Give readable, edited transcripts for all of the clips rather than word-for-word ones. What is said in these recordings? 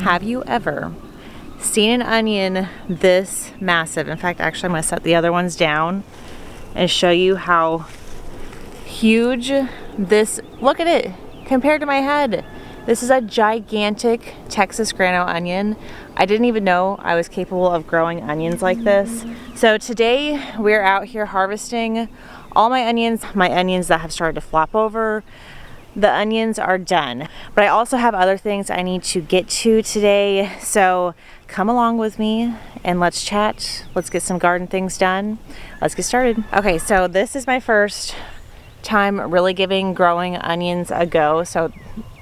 Have you ever seen an onion this massive? In fact, actually, I'm going to set the other ones down and show you how huge this, look at it, compared to my head. This is a gigantic Texas grano onion. I didn't even know I was capable of growing onions like this. So today we're out here harvesting all my onions that have started to flop over. The onions are done, but I also have other things I need to get to today. So come along with me and let's chat. Let's get some garden things done. Let's get started. Okay, so this is my first time really giving growing onions a go. So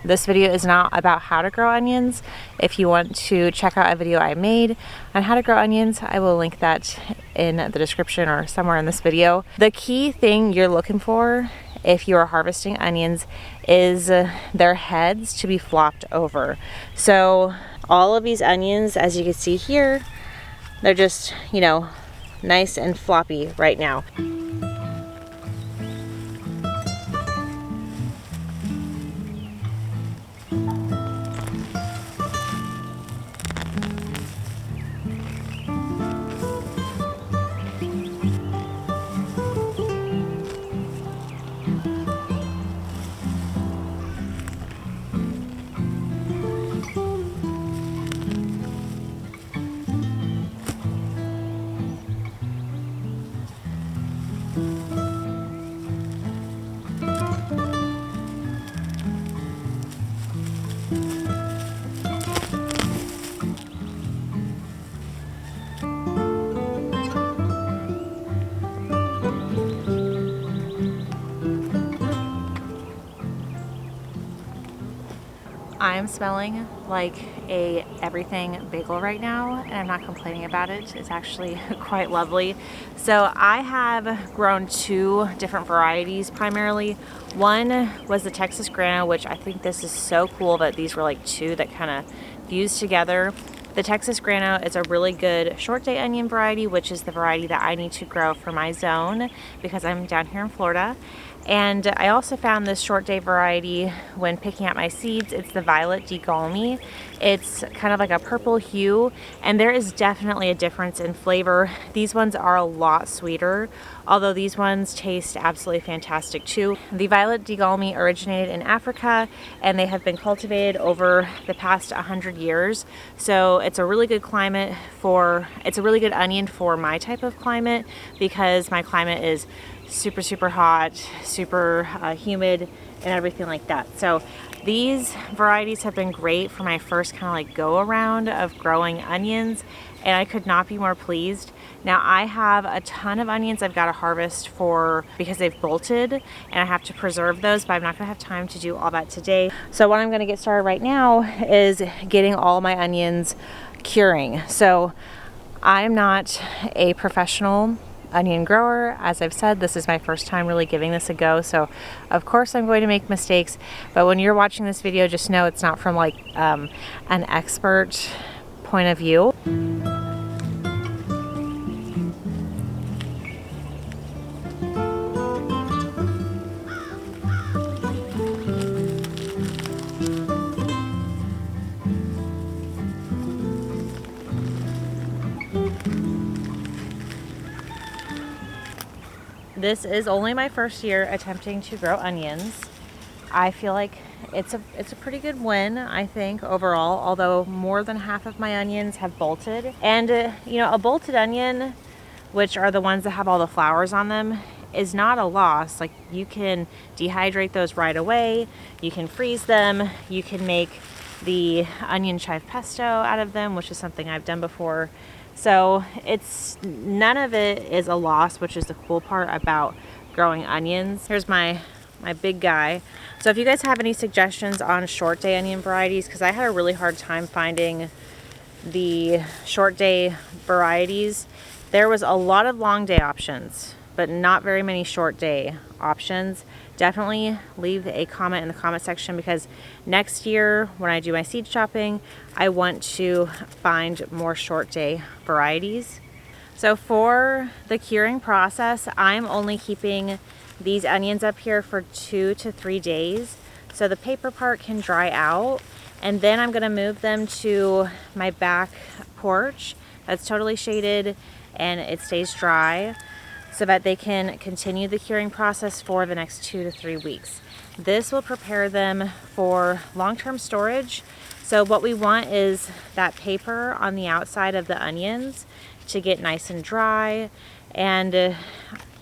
this video is not about how to grow onions. If you want to check out a video I made on how to grow onions, I will link that in the description or somewhere in this video. The key thing you're looking for if you are harvesting onions is their heads to be flopped over. So all of these onions, as you can see here, they're just, you know, nice and floppy right now. I am smelling like a everything bagel right now, and I'm not complaining about it. It's actually quite lovely. So I have grown two different varieties primarily. One was the Texas grano, which I think this is so cool that these were like two that kind of fused together. The Texas grano is a really good short day onion variety, which is the variety that I need to grow for my zone because I'm down here in Florida. And I also found this short day variety when picking out my seeds. It's the Violet de Galmi. It's kind of like a purple hue, and there is definitely a difference in flavor. These ones are a lot sweeter, although these ones taste absolutely fantastic too. The Violet de Galmi originated in Africa, and they have been cultivated over the past 100 years. So it's a really good climate it's a really good onion for my type of climate because my climate is super hot, super humid and everything like that. So these varieties have been great for my first kind of like go around of growing onions, and I could not be more pleased. Now I have a ton of onions I've got to harvest for because they've bolted, and I have to preserve those, but I'm not gonna have time to do all that today. So what I'm gonna get started right now is getting all my onions curing. So I'm not a professional onion grower. As I've said, this is my first time really giving this a go, so of course I'm going to make mistakes, but when you're watching this video, just know it's not from like an expert point of view. This is only my first year attempting to grow onions. I feel like it's a pretty good win, I think, overall, although more than half of my onions have bolted. And you know, a bolted onion, which are the ones that have all the flowers on them, is not a loss. Like, you can dehydrate those right away, you can freeze them, you can make the onion chive pesto out of them, which is something I've done before. So none of it is a loss, which is the cool part about growing onions. Here's my big guy. So if you guys have any suggestions on short day onion varieties, because I had a really hard time finding the short day varieties. There was a lot of long day options, but not very many short day options. Definitely leave a comment in the comment section, because next year when I do my seed shopping, I want to find more short day varieties. So for the curing process, I'm only keeping these onions up here for 2 to 3 days, so the paper part can dry out, And then I'm gonna move them to my back porch that's totally shaded and it stays dry so that they can continue the curing process for the next 2 to 3 weeks. This will prepare them for long-term storage. So what we want is that paper on the outside of the onions to get nice and dry, and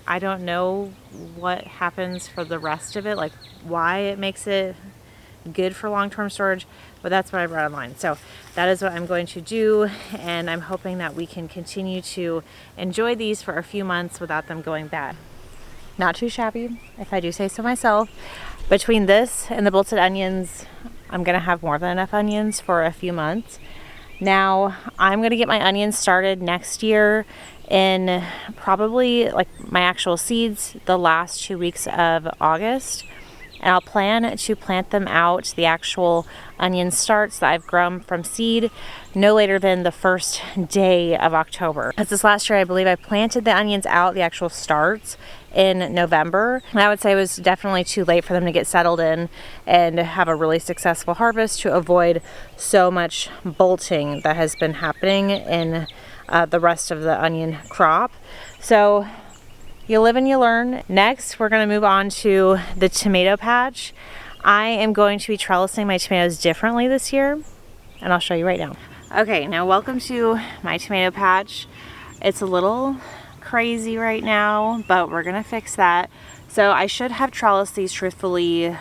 I don't know what happens for the rest of it, like why it makes it good for long-term storage, but that's what I read online. So that is what I'm going to do, and I'm hoping that we can continue to enjoy these for a few months without them going bad. Not too shabby, if I do say so myself. Between this and the bolted onions, I'm gonna have more than enough onions for a few months. Now, I'm gonna get my onions started next year in probably like my actual seeds the last 2 weeks of August. And I'll plan to plant them out, the actual onion starts that I've grown from seed, no later than the first day of October. As this last year, I believe I planted the onions out, the actual starts, in November. And I would say it was definitely too late for them to get settled in and have a really successful harvest to avoid so much bolting that has been happening in the rest of the onion crop. So you live and you learn. Next, we're gonna move on to the tomato patch. I am going to be trellising my tomatoes differently this year, and I'll show you right now. Okay, now welcome to my tomato patch. It's a little crazy right now, but we're gonna fix that. So I should have trellised these truthfully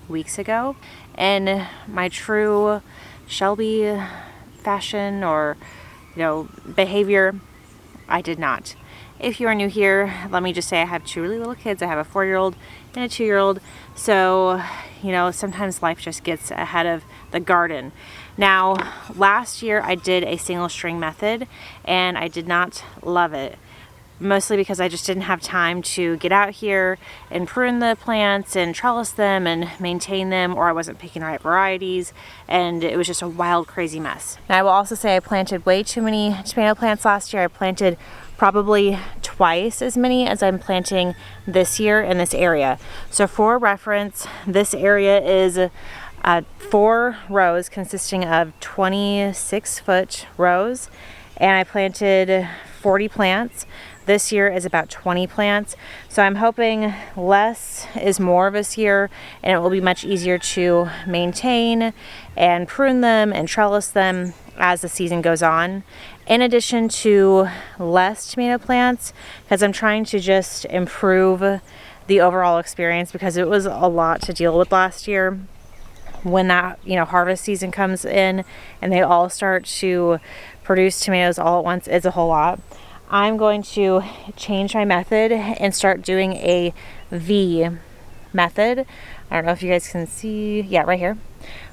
weeks ago, and my true Shelby fashion or behavior, I did not. If you are new here, let me just say I have 2 really little kids. I have a 4-year-old and a 2-year-old. So, sometimes life just gets ahead of the garden. Now, last year I did a single string method and I did not love it. Mostly because I just didn't have time to get out here and prune the plants and trellis them and maintain them, or I wasn't picking the right varieties, and it was just a wild, crazy mess. And I will also say I planted way too many tomato plants last year. I planted probably twice as many as I'm planting this year in this area. So for reference, this area is 4 rows consisting of 26-foot rows, and I planted 40 plants. This year is about 20 plants. So I'm hoping less is more this year, and it will be much easier to maintain and prune them and trellis them as the season goes on. In addition to less tomato plants, because I'm trying to just improve the overall experience, because it was a lot to deal with last year. When that harvest season comes in and they all start to produce tomatoes all at once, it's a whole lot. I'm going to change my method and start doing a V method. I don't know if you guys can see, yeah, right here,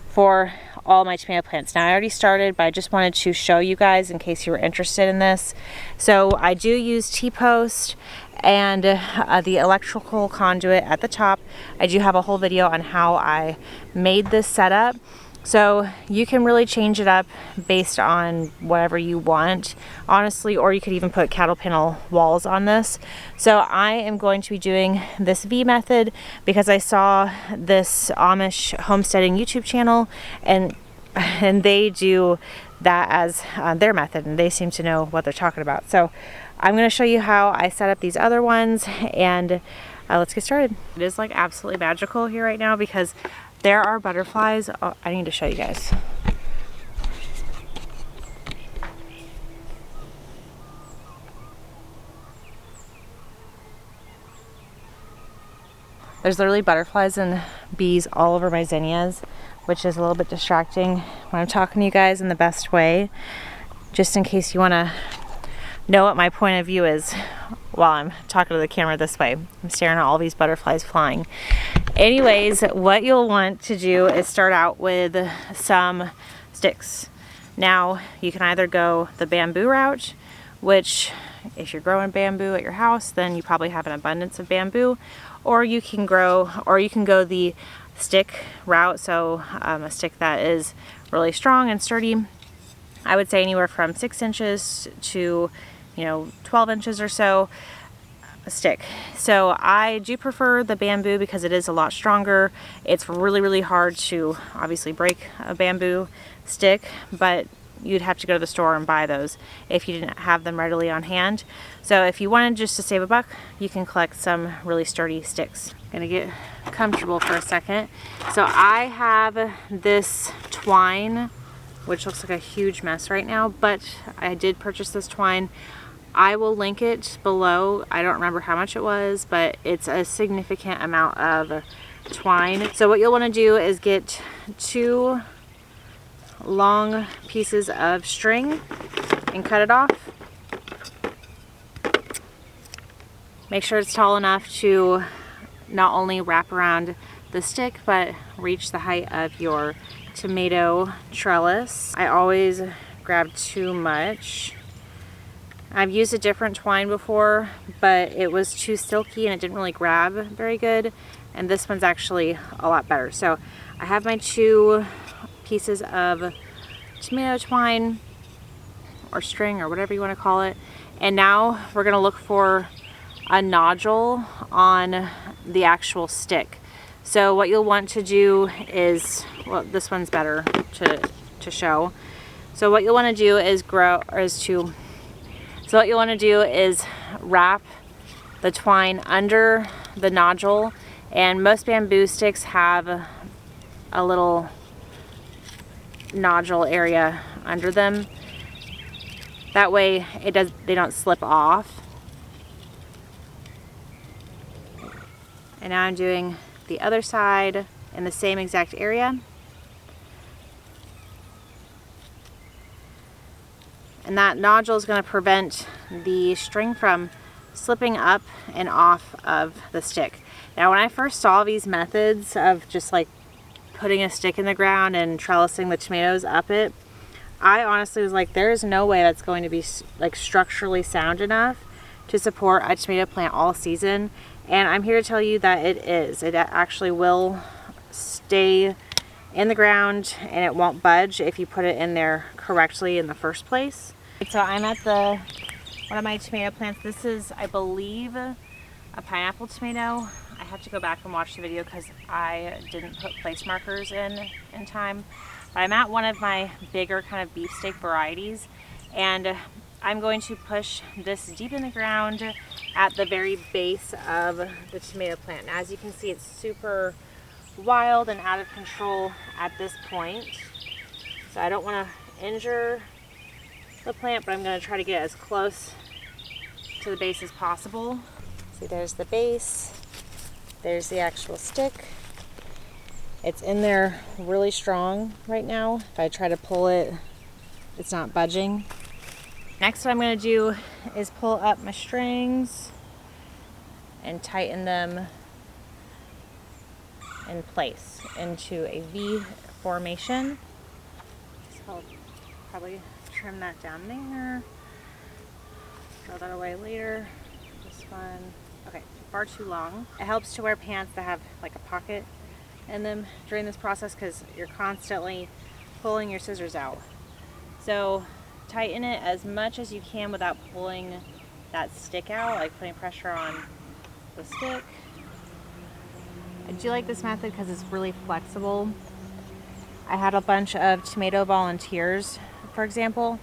for all my tomato plants. Now I already started, but I just wanted to show you guys in case you were interested in this. So I do use T-post and the electrical conduit at the top. I do have a whole video on how I made this setup. So you can really change it up based on whatever you want, honestly, or you could even put cattle panel walls on this. So I am going to be doing this V method because I saw this Amish homesteading YouTube channel, and they do that as their method, and they seem to know what they're talking about. So I'm going to show you how I set up these other ones, and let's get started. It is like absolutely magical here right now because there are butterflies. Oh, I need to show you guys. There's literally butterflies and bees all over my zinnias, which is a little bit distracting when I'm talking to you guys in the best way. Just in case you want to know what my point of view is while I'm talking to the camera this way. I'm staring at all these butterflies flying. Anyways, what you'll want to do is start out with some sticks. Now, you can either go the bamboo route, which if you're growing bamboo at your house, then you probably have an abundance of bamboo, or you can go the stick route, so a stick that is really strong and sturdy. I would say anywhere from 6 inches to 12 inches or so. stick. So I do prefer the bamboo because it is a lot stronger. It's really hard to obviously break a bamboo stick, but you'd have to go to the store and buy those if you didn't have them readily on hand. So if you wanted just to save a buck, you can collect some really sturdy sticks. I'm gonna get comfortable for a second. So I have this twine, which looks like a huge mess right now, but I did purchase this twine. I will link it below. I don't remember how much it was, but it's a significant amount of twine. So what you'll want to do is get 2 long pieces of string and cut it off. Make sure it's tall enough to not only wrap around the stick, but reach the height of your tomato trellis. I always grab too much. I've used a different twine before, but it was too silky and it didn't really grab very good. And this one's actually a lot better. So I have my 2 pieces of tomato twine or string or whatever you want to call it. And now we're going to look for a nodule on the actual stick. So what you'll want to do is, well, this one's better to show. So what you'll want to do is So what you want to do is wrap the twine under the nodule, and most bamboo sticks have a little nodule area under them. That way they don't slip off. And now I'm doing the other side in the same exact area. And that nodule is going to prevent the string from slipping up and off of the stick. Now when I first saw these methods of just like putting a stick in the ground and trellising the tomatoes up it, I honestly was like, there is no way that's going to be like structurally sound enough to support a tomato plant all season. And I'm here to tell you that it is. It actually will stay in the ground and it won't budge if you put it in there correctly in the first place. So I'm at one of my tomato plants. This is, I believe, a pineapple tomato. I have to go back and watch the video because I didn't put place markers in time. But I'm at one of my bigger kind of beefsteak varieties, and I'm going to push this deep in the ground at the very base of the tomato plant. And as you can see, it's super wild and out of control at this point. So I don't want to injure the plant, but I'm going to try to get as close to the base as possible. See, there's the base, there's the actual stick. It's in there really strong right now. If I try to pull it, it's not budging. Next, what I'm going to do is pull up my strings and tighten them in place into a V formation. So I'll probably trim that down there. Throw that away later. This one, okay, far too long. It helps to wear pants that have like a pocket in them during this process because you're constantly pulling your scissors out. So tighten it as much as you can without pulling that stick out, like putting pressure on the stick. I do like this method because it's really flexible. I had a bunch of tomato volunteers, for example,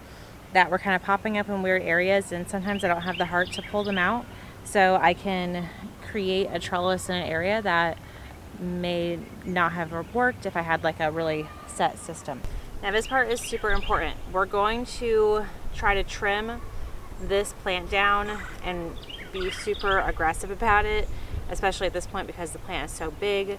that were kind of popping up in weird areas, and sometimes I don't have the heart to pull them out. So I can create a trellis in an area that may not have worked if I had like a really set system. Now this part is super important. We're going to try to trim this plant down and be super aggressive about it, especially at this point because the plant is so big,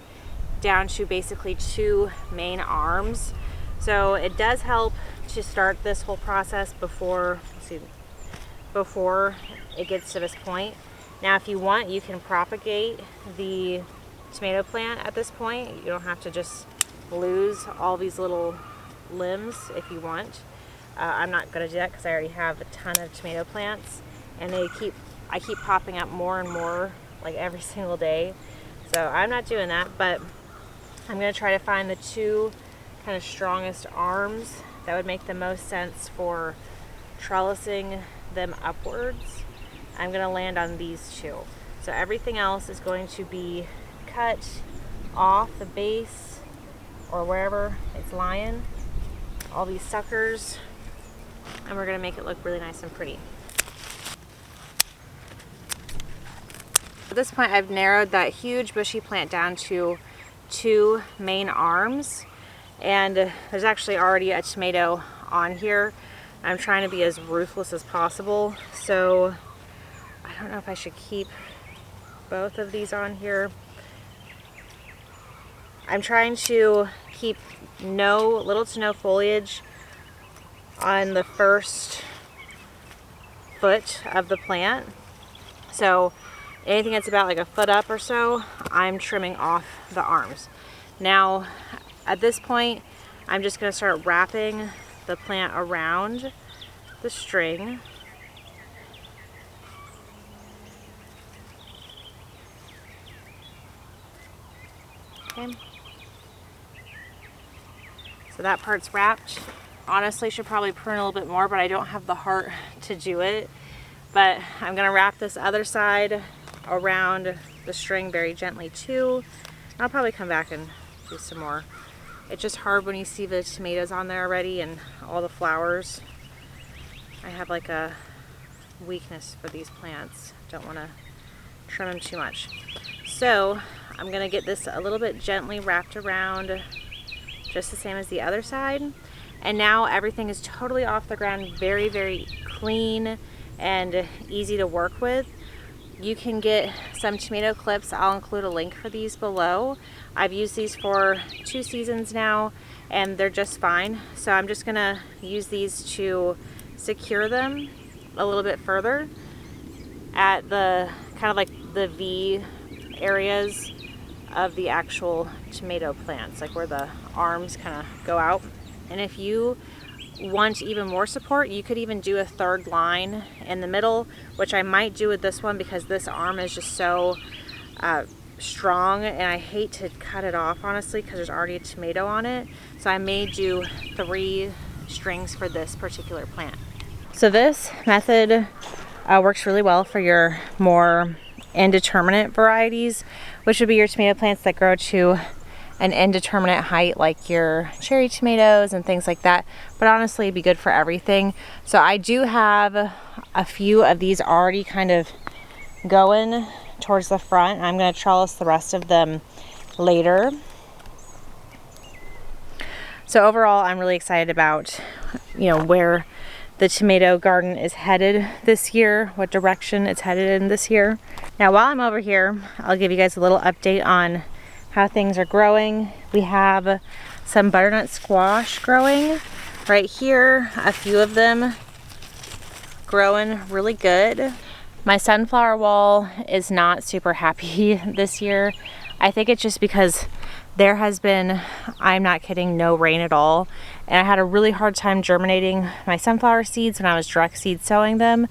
down to basically 2 main arms. So it does help to start this whole process before it gets to this point. Now if you want, you can propagate the tomato plant at this point. You don't have to just lose all these little limbs if you want. I'm not going to do that because I already have a ton of tomato plants, and I keep popping up more and more like every single day. So I'm not doing that, but I'm going to try to find the 2 kind of strongest arms that would make the most sense for trellising them upwards. I'm gonna land on these two. So everything else is going to be cut off the base or wherever it's lying, all these suckers, and we're gonna make it look really nice and pretty. At this point, I've narrowed that huge bushy plant down to 2 main arms, and there's actually already a tomato on here. I'm trying to be as ruthless as possible, so I don't know if I should keep both of these on here. I'm trying to keep little to no foliage on the first foot of the plant. So anything that's about like a foot up or so, I'm trimming off the arms. Now, at this point, I'm just gonna start wrapping the plant around the string. Okay. So that part's wrapped. Honestly, should probably prune a little bit more, but I don't have the heart to do it. But I'm gonna wrap this other side around the string very gently too. I'll probably come back and do some more. It's just hard when you see the tomatoes on there already and all the flowers. I have like a weakness for these plants. Don't want to trim them too much. So I'm gonna get this a little bit gently wrapped around, just the same as the other side. And now everything is totally off the ground, very, very clean and easy to work with. You can get some tomato clips. I'll include a link for these below. I've used these for 2 seasons now and they're just fine. So I'm just gonna use these to secure them a little bit further at the kind of like the V areas of the actual tomato plants, like where the arms kind of go out. And if you want even more support, you could even do a 3rd line in the middle, which I might do with this one because this arm is just so strong and I hate to cut it off honestly because there's already a tomato on it. So I may do 3 strings for this particular plant. So this method works really well for your more indeterminate varieties, which would be your tomato plants that grow to an indeterminate height, like your cherry tomatoes and things like that. But honestly, it'd be good for everything. So I do have a few of these already kind of going towards the front. I'm going to trellis the rest of them later. So overall, I'm really excited about, where the tomato garden is headed this year, what direction it's headed in this year. Now, while I'm over here, I'll give you guys a little update on how things are growing. We have some butternut squash growing right here, a few of them growing really good. My sunflower wall is not super happy this year. I think it's just because there has been, I'm not kidding, no rain at all. And I had a really hard time germinating my sunflower seeds when I was direct seed sowing them.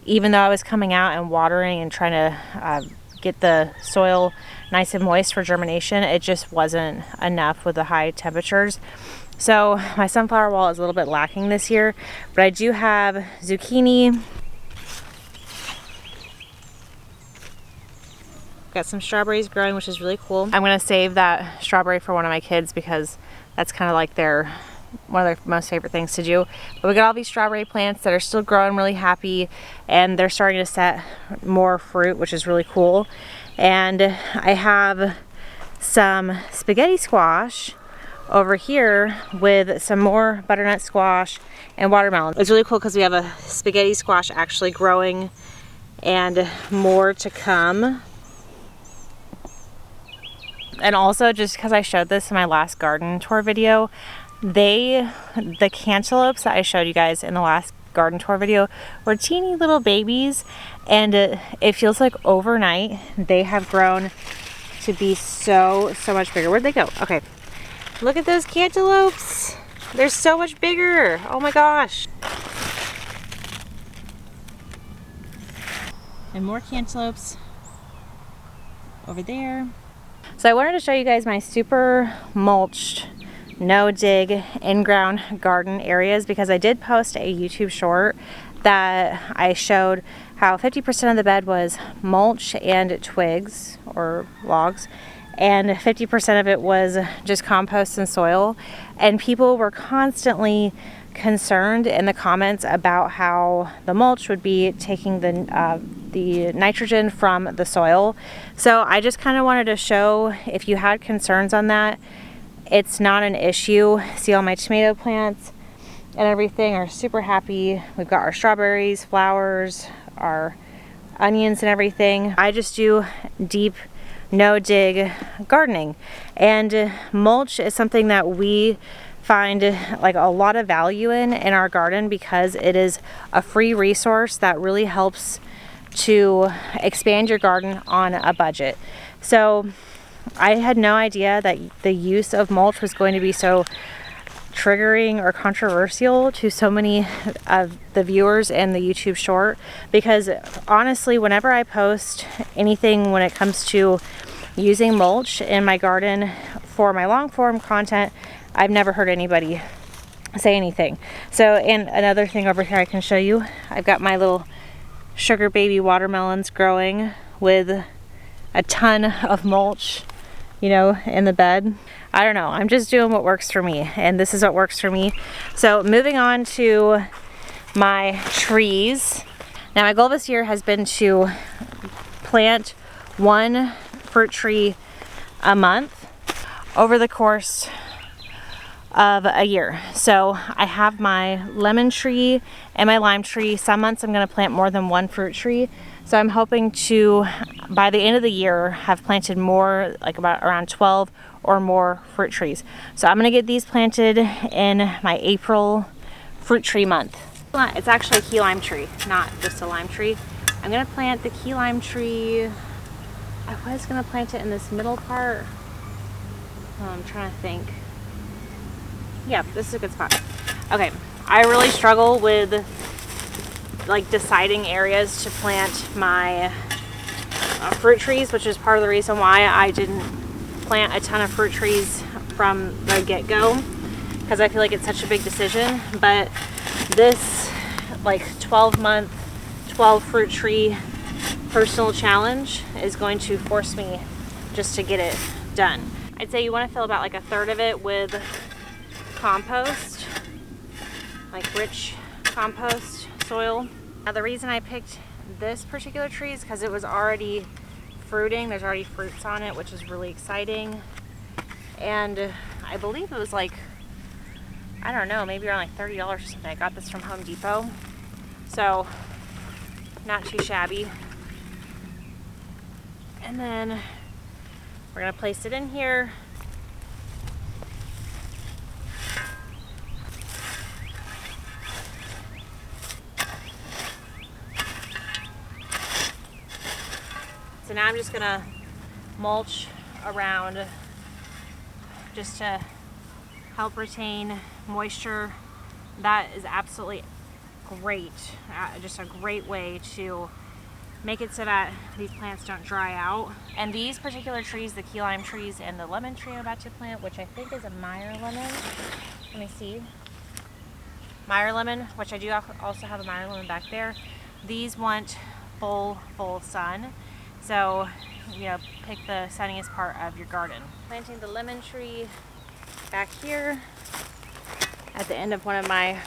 Even though I was coming out and watering and trying to get the soil nice and moist for germination, it just wasn't enough with the high temperatures. So my sunflower wall is a little bit lacking this year, but I do have zucchini. Got some strawberries growing, which is really cool. I'm gonna save that strawberry for one of my kids because that's kind of like one of their most favorite things to do. But we got all these strawberry plants that are still growing really happy, and they're starting to set more fruit, which is really cool. And I have some spaghetti squash over here with some more butternut squash and watermelon. It's really cool because we have a spaghetti squash actually growing and more to come. And also, just because I showed this in my last garden tour video, the cantaloupes that I showed you guys in the last garden tour video were teeny little babies, and it feels like overnight they have grown to be so much bigger. Where'd they go? Okay, look at those cantaloupes. They're so much bigger. Oh my gosh. And more cantaloupes over there. So I wanted to show you guys my super mulched, no dig, in-ground garden areas because I did post a YouTube short that I showed how 50% of the bed was mulch and twigs or logs, and 50% of it was just compost and soil. And people were constantly concerned in the comments about how the mulch would be taking the nitrogen from the soil. So I just kind of wanted to show, if you had concerns on that, it's not an issue. See, all my tomato plants and everything are super happy. We've got our strawberries, flowers, our onions and everything. I just do deep, no dig gardening, and mulch is something that we find like a lot of value in our garden, because it is a free resource that really helps to expand your garden on a budget. So I had no idea that the use of mulch was going to be so triggering or controversial to so many of the viewers in the YouTube short, because honestly, whenever I post anything when it comes to using mulch in my garden for my long form content, I've never heard anybody say anything. So, and another thing over here I can show you, I've got my little sugar baby watermelons growing with a ton of mulch, you know, in the bed. I don't know, I'm just doing what works for me, and this is what works for me. So moving on to my trees. Now my goal this year has been to plant one fruit tree a month over the course of a year. So I have my lemon tree and my lime tree. Some months I'm going to plant more than one fruit tree. So I'm hoping to, by the end of the year, have planted more, like about around 12 or more fruit trees. So I'm going to get these planted in my April fruit tree month. It's actually a key lime tree, not just a lime tree. I'm going to plant the key lime tree. I was going to plant it in this middle part. I'm trying to think. Yeah, this is a good spot. Okay, I really struggle with like deciding areas to plant my fruit trees, which is part of the reason why I didn't plant a ton of fruit trees from the get-go, because I feel like it's such a big decision. But this like 12-month 12 fruit tree personal challenge is going to force me just to get it done. I'd say you want to fill about like a third of it with compost, like rich compost soil. Now the reason I picked this particular tree is because it was already fruiting. There's already fruits on it, which is really exciting. And I believe it was like, I don't know, maybe around like $30 or something. I got this from Home Depot. So not too shabby. And then we're gonna place it in here. So now I'm just gonna mulch around just to help retain moisture. That is absolutely great. Just a great way to make it so that these plants don't dry out. And these particular trees, the key lime trees and the lemon tree I'm about to plant, which I think is a Meyer lemon. Let me see. Meyer lemon, which I do also have a Meyer lemon back there. These want full sun. So, you know, pick the sunniest part of your garden. Planting the lemon tree back here at the end of one of my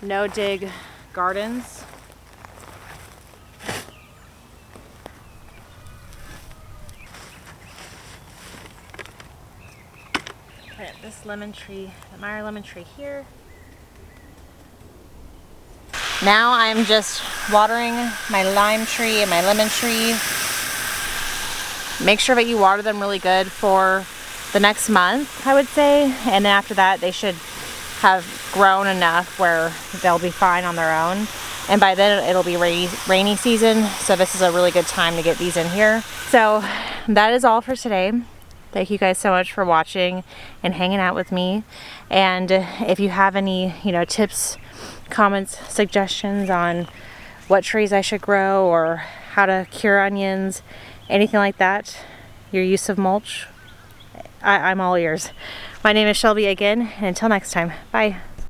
no-dig gardens. Plant this lemon tree, the Meyer lemon tree here. Now I'm just watering my lime tree and my lemon tree. Make sure that you water them really good for the next month, I would say. And then after that, they should have grown enough where they'll be fine on their own. And by then it'll be rainy season. So this is a really good time to get these in here. So that is all for today. Thank you guys so much for watching and hanging out with me. And if you have any, tips, comments, suggestions on what trees I should grow or how to cure onions, anything like that, your use of mulch, I'm all ears. My name is Shelby again, and until next time, bye.